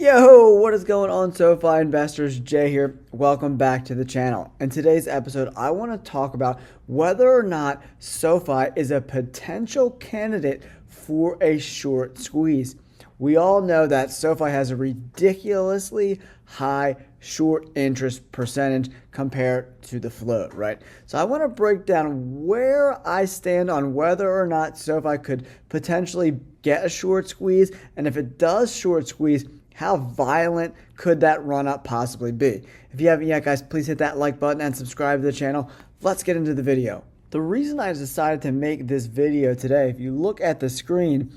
Yo, what is going on, SoFi investors? Jay here. Welcome back to the channel. In today's episode, I want to talk about whether or not SoFi is a potential candidate for a short squeeze. We all know that SoFi has a ridiculously high short interest percentage compared to the float, right? So I want to break down where I stand on whether or not SoFi could potentially get a short squeeze, and if it does short squeeze, how violent could that run up possibly be? If you haven't yet, guys, please hit that like button and subscribe to the channel. Let's get into the video. The reason I decided to make this video today, if you look at the screen,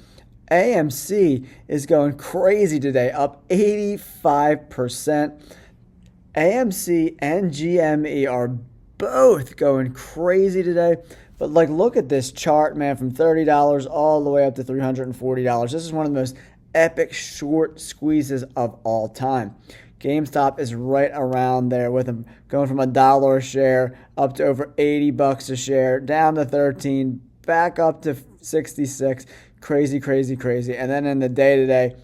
AMC is going crazy today, up 85%. AMC and GME are both going crazy today. But look at this chart, man, from $30 all the way up to $340. This is one of the most epic short squeezes of all time. GameStop is right around there with them going from $1 a share up to over $80 a share, down to 13, back up to 66. Crazy, crazy, crazy. And then in the day today,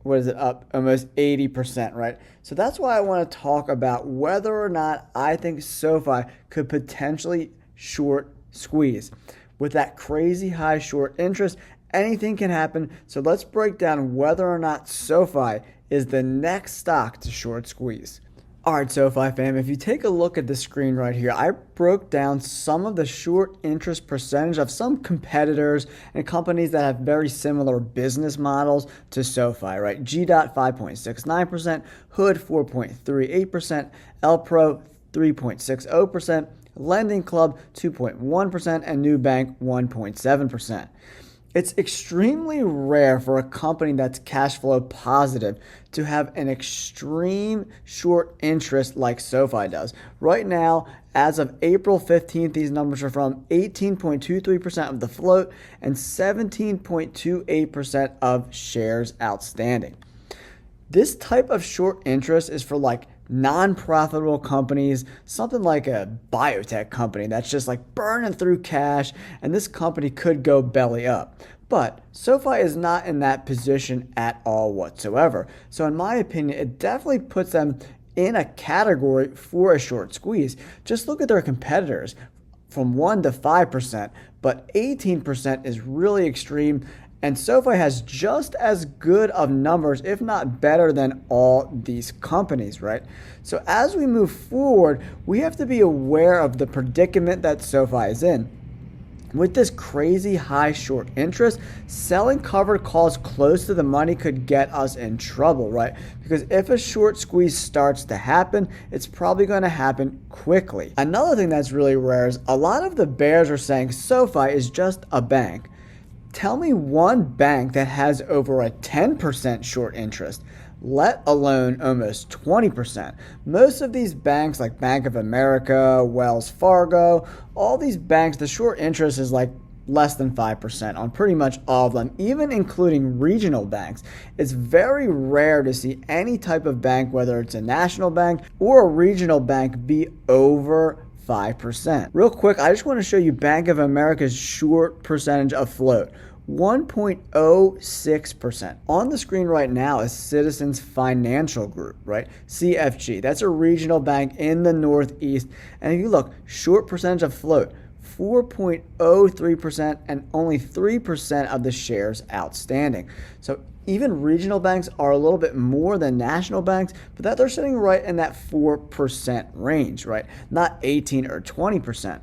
what is it, up almost 80%, right? So that's why I want to talk about whether or not I think SoFi could potentially short squeeze. With that crazy high short interest, anything can happen. So let's break down whether or not SoFi is the next stock to short squeeze. All right, SoFi fam, if you take a look at the screen right here, I broke down some of the short interest percentage of some competitors and companies that have very similar business models to SoFi, right? GDOT 5.69%, Hood 4.38%, LPro 3.60%, Lending Club 2.1%, and Nubank 1.7%. It's extremely rare for a company that's cash flow positive to have an extreme short interest like SoFi does. Right now, as of April 15th, these numbers are from 18.23% of the float and 17.28% of shares outstanding. This type of short interest is for non-profitable companies, something like a biotech company that's just burning through cash, and this company could go belly up. But SoFi is not in that position at all whatsoever. So in my opinion, it definitely puts them in a category for a short squeeze. Just look at their competitors from 1 to 5%, but 18% is really extreme. And SoFi has just as good of numbers, if not better than all these companies, right? So as we move forward, we have to be aware of the predicament that SoFi is in. With this crazy high short interest, selling covered calls close to the money could get us in trouble, right? Because if a short squeeze starts to happen, it's probably going to happen quickly. Another thing that's really rare is a lot of the bears are saying SoFi is just a bank. Tell me one bank that has over a 10% short interest, let alone almost 20%. Most of these banks like Bank of America, Wells Fargo, all these banks, the short interest is less than 5% on pretty much all of them, even including regional banks. It's very rare to see any type of bank, whether it's a national bank or a regional bank, be over 5%. Real quick, I just want to show you Bank of America's short percentage of float. 1.06%. On the screen right now is Citizens Financial Group, right? CFG. That's a regional bank in the Northeast. And if you look, short percentage of float, 4.03%, and only 3% of the shares outstanding. So even regional banks are a little bit more than national banks, but that they're sitting right in that 4% range, right? Not 18 or 20%.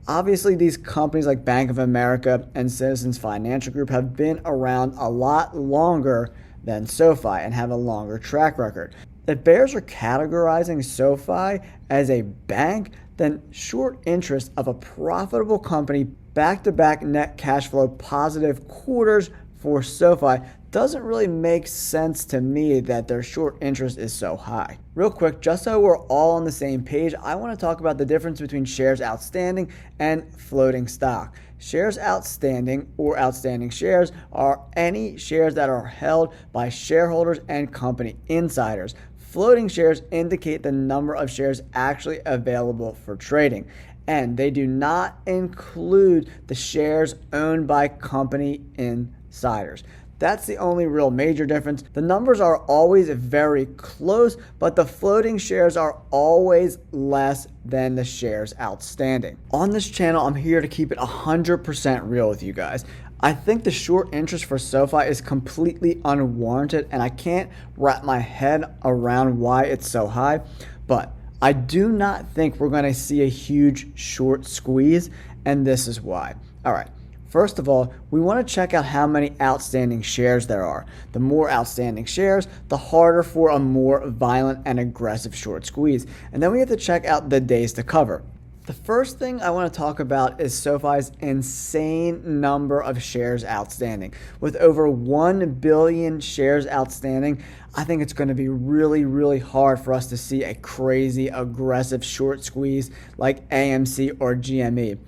Obviously, these companies like Bank of America and Citizens Financial Group have been around a lot longer than SoFi and have a longer track record. If bears are categorizing SoFi as a bank, then short interest of a profitable company, back-to-back net cash flow positive quarters for SoFi, doesn't really make sense to me that their short interest is so high. Real quick, just so we're all on the same page, I want to talk about the difference between shares outstanding and floating stock. Shares outstanding or outstanding shares are any shares that are held by shareholders and company insiders. Floating shares indicate the number of shares actually available for trading, and they do not include the shares owned by company insiders. That's the only real major difference. The numbers are always very close, but the floating shares are always less than the shares outstanding. On this channel, I'm here to keep it 100% real with you guys. I think the short interest for SoFi is completely unwarranted, and I can't wrap my head around why it's so high, but I do not think we're going to see a huge short squeeze, and this is why. All right. First of all, we want to check out how many outstanding shares there are. The more outstanding shares, the harder for a more violent and aggressive short squeeze. And then we have to check out the days to cover. The first thing I want to talk about is SoFi's insane number of shares outstanding. With over 1 billion shares outstanding, I think it's going to be really, really hard for us to see a crazy, aggressive short squeeze like AMC or GME.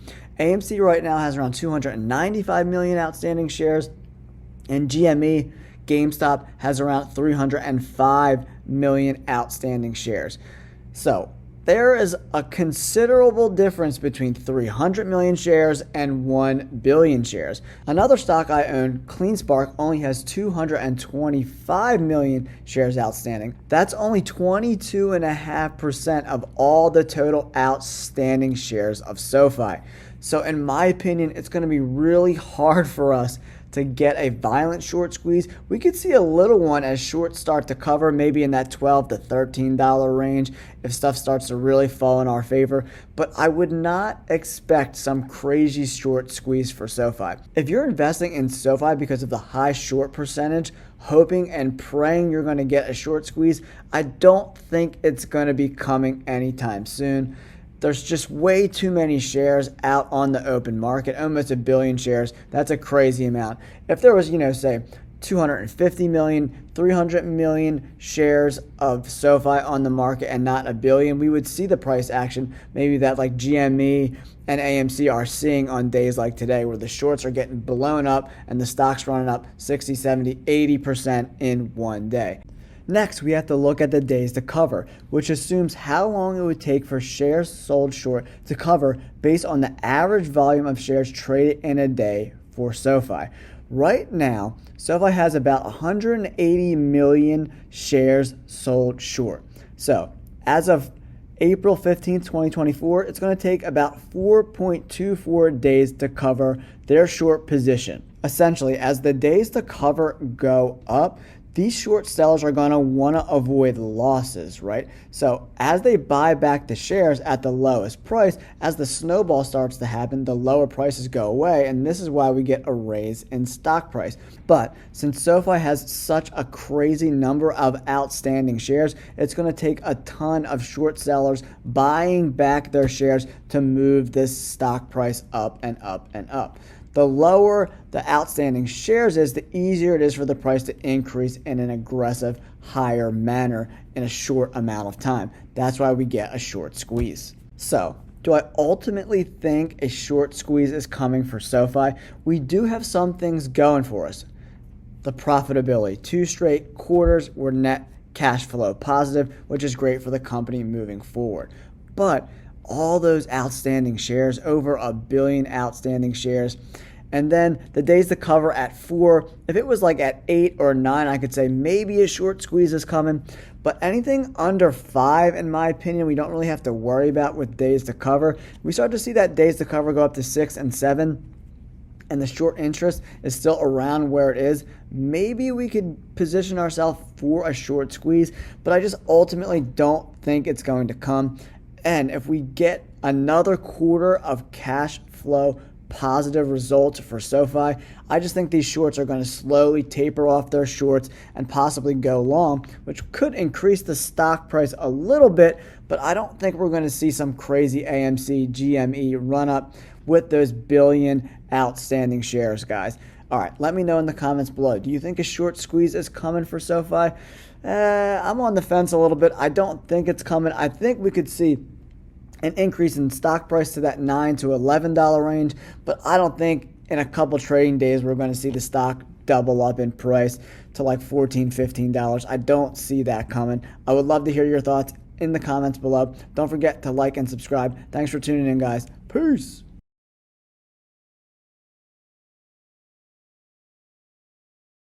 AMC right now has around 295 million outstanding shares, and GME, GameStop, has around 305 million outstanding shares. So there is a considerable difference between 300 million shares and 1 billion shares. Another stock I own, CleanSpark, only has 225 million shares outstanding. That's only 22.5% of all the total outstanding shares of SoFi. So in my opinion, it's going to be really hard for us to get a violent short squeeze. We could see a little one as shorts start to cover, maybe in that $12 to $13 range if stuff starts to really fall in our favor. But I would not expect some crazy short squeeze for SoFi. If you're investing in SoFi because of the high short percentage, hoping and praying you're going to get a short squeeze, I don't think it's going to be coming anytime soon. There's just way too many shares out on the open market, almost 1 billion shares. That's a crazy amount. If there was, say 250 million, 300 million shares of SoFi on the market and not 1 billion, we would see the price action maybe that like GME and AMC are seeing on days like today, where the shorts are getting blown up and the stock's running up 60, 70, 80% in one day. Next, we have to look at the days to cover, which assumes how long it would take for shares sold short to cover based on the average volume of shares traded in a day for SoFi. Right now, SoFi has about 180 million shares sold short. So, as of April 15, 2024, it's going to take about 4.24 days to cover their short position. Essentially, as the days to cover go up, these short sellers are going to want to avoid losses, right? So as they buy back the shares at the lowest price, as the snowball starts to happen, the lower prices go away, and this is why we get a raise in stock price. But since SoFi has such a crazy number of outstanding shares, it's going to take a ton of short sellers buying back their shares to move this stock price up and up and up. The lower the outstanding shares is, the easier it is for the price to increase in an aggressive, higher manner in a short amount of time. That's why we get a short squeeze. So, do I ultimately think a short squeeze is coming for SoFi? We do have some things going for us. The profitability. 2 straight quarters were net cash flow positive, which is great for the company moving forward. But all those outstanding shares, over 1 billion outstanding shares, and then the days to cover at 4. If it was like at 8 or 9, I could say maybe a short squeeze is coming. But anything under 5, in my opinion, we don't really have to worry about with days to cover. We start to see that days to cover go up to 6 and 7, and the short interest is still around where it is. Maybe we could position ourselves for a short squeeze, but I just ultimately don't think it's going to come. And if we get another quarter of cash flow positive results for SoFi, I just think these shorts are going to slowly taper off their shorts and possibly go long, which could increase the stock price a little bit, but I don't think we're going to see some crazy AMC, GME run up with those billion outstanding shares, guys. All right, let me know in the comments below. Do you think a short squeeze is coming for SoFi? I'm on the fence a little bit. I don't think it's coming. I think we could see an increase in stock price to that $9 to $11 range, but I don't think in a couple trading days we're going to see the stock double up in price to like $14, $15. I don't see that coming. I would love to hear your thoughts in the comments below. Don't forget to like and subscribe. Thanks for tuning in, guys. Peace.